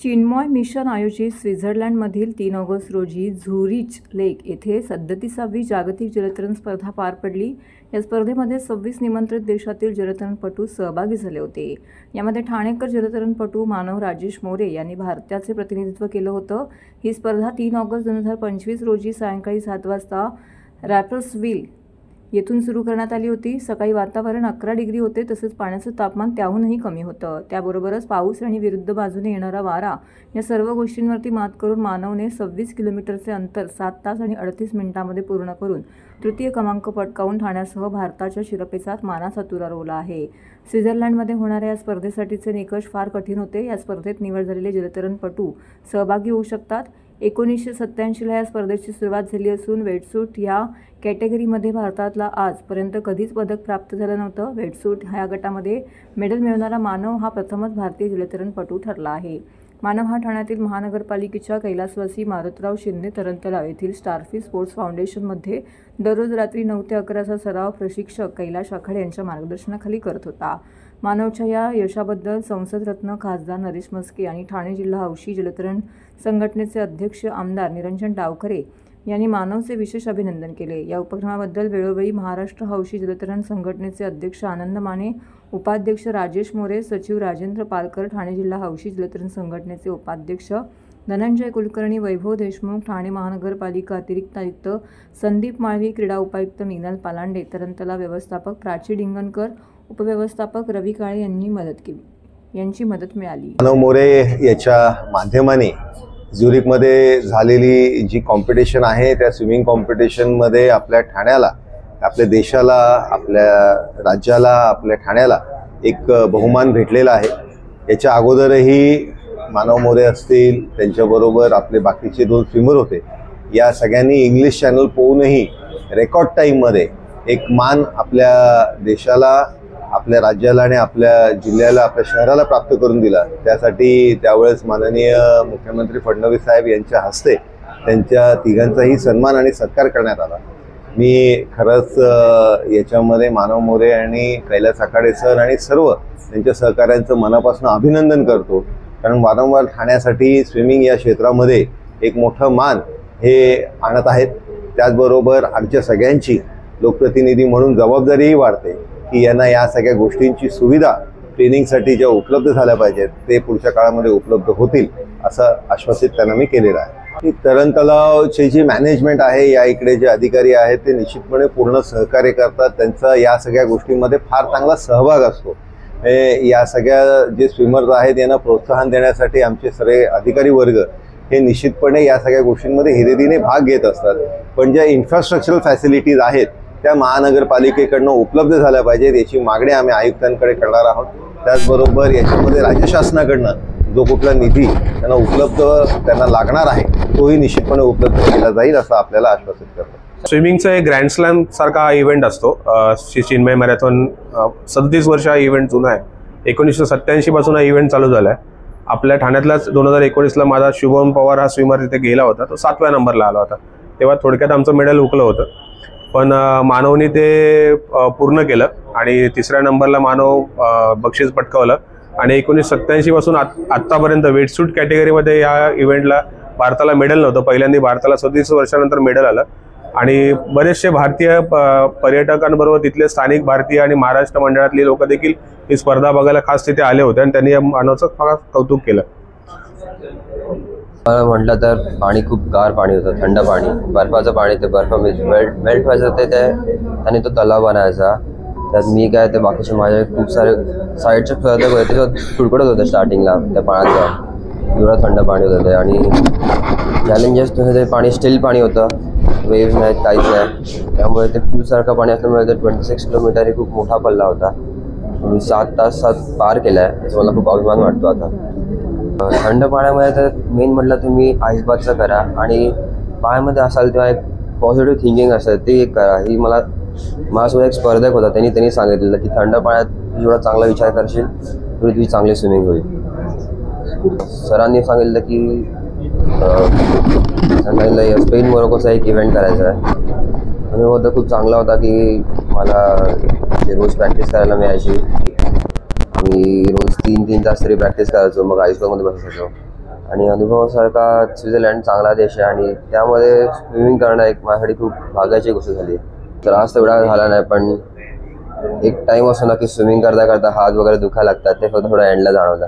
Chinmay mission आयोजित स्वित्झर्लंडमधील 3 August रोजी झुरिच लेक येथे 37वी जागतिक जलतरण स्पर्धा पार पडली। या स्पर्धेमध्ये 26 निमंत्रित देशातील जलतरणपटू सहभागी झाले होते। यामध्ये ठाणेकर जलतरणपटू मानव राजेश मोरे यांनी भारताचे प्रतिनिधित्व केलं होतं। ही स्पर्धा 3 ऑगस्ट 2025 रोजी सायंकाळी 7 वाजता रॅपल्सविल येथून सुरू करण्यात आली होती। सकाळी वातावरण 11 डिग्री होते, तसेच पाण्याचं तापमान त्याहूनही कमी होतं। त्याबरोबरच पाऊस आणि विरुद्ध बाजूने येणारा वारा या सर्व गोष्टींवरती मात करून मानवने 26 किलोमीटरचे अंतर 7 तास आणि 38 मिनिटांमध्ये पूर्ण करून तृतीय क्रमांक पटकावून ठाण्यासह भारताच्या शिरपेचात मानाचा तुरा रोवला आहे। स्वित्झर्लंडमध्ये होणाऱ्या या स्पर्धेसाठीचे निकष फार कठीण होते। या स्पर्धेत निवड झालेले जलतरणपटू सहभागी होऊ शकतात। 1987ला या स्पर्धेची सुरुवात झाली असून वेटसूट या कॅटेगरीमध्ये भारताला आजपर्यंत कधीच पदक प्राप्त झालं नव्हतं। वेटसूट ह्या गटामध्ये मेडल मिळवणारा मानव हा प्रथमच भारतीय जलतरणपटू ठरला आहे। मानव हा ठाण्यातील महानगरपालिकेच्या कैलासवासी मारुतराव शिंदे तरण तलाव येथील स्टारफिश स्पोर्ट्स फाउंडेशनमध्ये दररोज रात्री 9 ते 11चा सराव प्रशिक्षक कैलाश आखाडे यांच्या मार्गदर्शनाखाली करत होता। मानवच्या या यशाबद्दल संसदरत्न खासदार नरेश म्हस्के आणि ठाणे जिल्हा हौशी जलतरण संघटनेचे अध्यक्ष आमदार निरंजन डावखरे यांनी मानवचे विशेष अभिनंदन केले। या उपक्रमाबद्दल वेळोवेळी महाराष्ट्र हौशी जलतरण संघटनेचे अध्यक्ष आनंद माने, उपाध्यक्ष राजेश मोरे, सचिव राजेंद्र पालकर, ठाणे जिल्हा हौशी जलतरण संघटनेचे उपाध्यक्ष धनंजय कुलकर्णी, वैभव देशमुख, ठाणे महानगरपालिका अतिरिक्त आयुक्त संदीप माळवी, क्रीडा उपायुक्त मिनल पालांडे, तरण तलाव व्यवस्थापक प्राची डिंगणकर, उपव्यवस्थापक रवी काळे यांची मदत मिळाली। मानव मोरे याच्या माध्यमाने झुरिकमध्ये झालेली जी कॉम्पिटिशन आहे त्या स्विमिंग कॉम्पिटिशनमध्ये आपल्या ठाण्याला, आपल्या देशाला, आपल्या राज्याला, आपल्या ठाण्याला एक बहुमान भेटलेला आहे। याच्या अगोदरही मानव मोरे असतील, त्यांच्याबरोबर आपले बाकीचे 2 स्विमर होते। या सगळ्यांनी इंग्लिश चॅनल पाहूनही रेकॉर्ड टाईममध्ये एक मान आपल्या देशाला, आपल्या राज्याला आणि आपल्या जिल्ह्याला, आपल्या शहराला प्राप्त करून दिला। त्यासाठी त्यावेळेस माननीय मुख्यमंत्री फडणवीस साहेब यांच्या हस्ते त्यांच्या तिघांचाही सन्मान आणि सत्कार करण्यात आला। मी खरंच याच्यामध्ये मानव मोरे आणि कैलास आखाडे सर आणि सर्व त्यांच्या सहकाऱ्यांचं मनापासून अभिनंदन करतो, कारण वारंवार ठाण्यासाठी स्विमिंग या क्षेत्रामध्ये एक मोठं मान हे आणत आहेत। त्याचबरोबर आमच्या सगळ्यांची लोकप्रतिनिधी म्हणून जबाबदारीही वाढते की यांना या सगळ्या गोष्टींची सुविधा ट्रेनिंगसाठी ज्या उपलब्ध झाल्या पाहिजेत ते पुढच्या काळामध्ये उपलब्ध होतील असं आश्वासित त्यांना मी केलेलं आहे। तरण तलावची जी मॅनेजमेंट आहे, या इकडे जे अधिकारी आहेत ते निश्चितपणे पूर्ण सहकार्य करतात। त्यांचा या सगळ्या गोष्टींमध्ये फार चांगला सहभाग असतो। या सगळ्या जे स्विमर्स आहेत यांना प्रोत्साहन देण्यासाठी आमचे सगळे अधिकारी वर्ग हे निश्चितपणे या सगळ्या गोष्टींमध्ये हिरिरीने भाग घेत असतात। पण ज्या इन्फ्रास्ट्रक्चरल फॅसिलिटीज आहेत त्या महानगरपालिकेकडनं उपलब्ध झाल्या पाहिजेत याची मागणी आम्ही आयुक्तांकडे करणार आहोत। त्याचबरोबर याच्यामध्ये राज्य शासनाकडनं जो कुठला निधी त्यांना लागणार आहे तोही निश्चितपणे उपलब्ध केला जाईल असं आपल्याला आश्वासित करतो। स्विमिंगचा एक ग्रँड स्लॅम सारखा इव्हेंट असतो। चिन्मय मॅरेथॉन 37 वर्ष हा इव्हेंट जुना आहे। 1987 पासून हा इव्हेंट चालू झाला आहे। आपल्या ठाण्यातलाच 2019ला माझा शुभम पवार हा स्विमर तिथे गेला होता, तो 7व्या नंबरला आला होता। तेव्हा थोडक्यात आमचं मेडल हुकलं होतं, पण मानवने ते पूर्ण केलं आणि 3ऱ्या नंबरला मानव बक्षीस पटकावलं। आणि 1987 पासून आत्तापर्यंत वेटसूट कॅटेगरीमध्ये या इव्हेंटला भारताला मेडल नव्हतं। पहिल्यांदा भारताला 37 वर्षानंतर मेडल आलं आणि बरेचसे भारतीय पर्यटकांबरोबर तिथले स्थानिक भारतीय आणि महाराष्ट्र मंडळातली लोक देखील ही स्पर्धा बघायला खास तिथे आले होते आणि त्यांनी या मानवचं फार कौतुक केलं। म्हटलं तर पाणी खूप गार पाणी होतं, थंड पाणी, बर्फाचं पाणी, ते बर्फ मेल्ट व्हायचं ते त्याने तो तलाव बनायचा। त्यात मी काय ते बाकीचे माझे खूप सारे साईडचे स्पर्धक होते, त्याच्यात तुडकडत होते स्टार्टिंगला त्या पाण्याचं, एवढं थंड पाणी होतं ते। आणि चॅलेंजेस ते पाणी स्टील पाणी होतं, वेव्स नाहीत, काहीच नाही, त्यामुळे ते पूलसारखं पाणी असल्यामुळे ते 26 किलोमीटर हे खूप मोठा पल्ला होता। मी 7 तासात पार केला आहे, त्याचा मला खूप अभिमान वाटतो आता। थंड पाण्यामध्ये तर मेन म्हटलं तुम्ही आईसबाथचं करा आणि पाण्यामध्ये असाल तेव्हा एक पॉझिटिव्ह थिंकिंग असतं ते एक करा। ही माझ्यासोबत एक स्पर्धक होता, त्यांनी सांगितलेलं की थंड पाण्यात जेवढा चांगला विचार करशील तेवढी तुझी चांगली स्विमिंग होईल। सरांनी सांगितलं की स्पेन मोरोकोचा एक इव्हेंट करायचा आहे आणि होता खूप चांगला होता की मला रोज प्रॅक्टिस करायला मिळायची। आम्ही रोज 3-3 तास तरी प्रॅक्टिस करायचो, मग आईसबाथमध्ये बसायचो। आणि अनुभवासारखा स्वित्झर्लंड चांगला देश आहे आणि त्यामध्ये स्विमिंग करणं एक माझ्यासाठी खूप भाग्याची गोष्ट झाली. त्रास तेवढा झाला नाही, पण एक टाईम असतो ना की स्विमिंग करता करता हात वगैरे दुखायला लागतात, ते फक्त थोडं एंडला जाणवतं.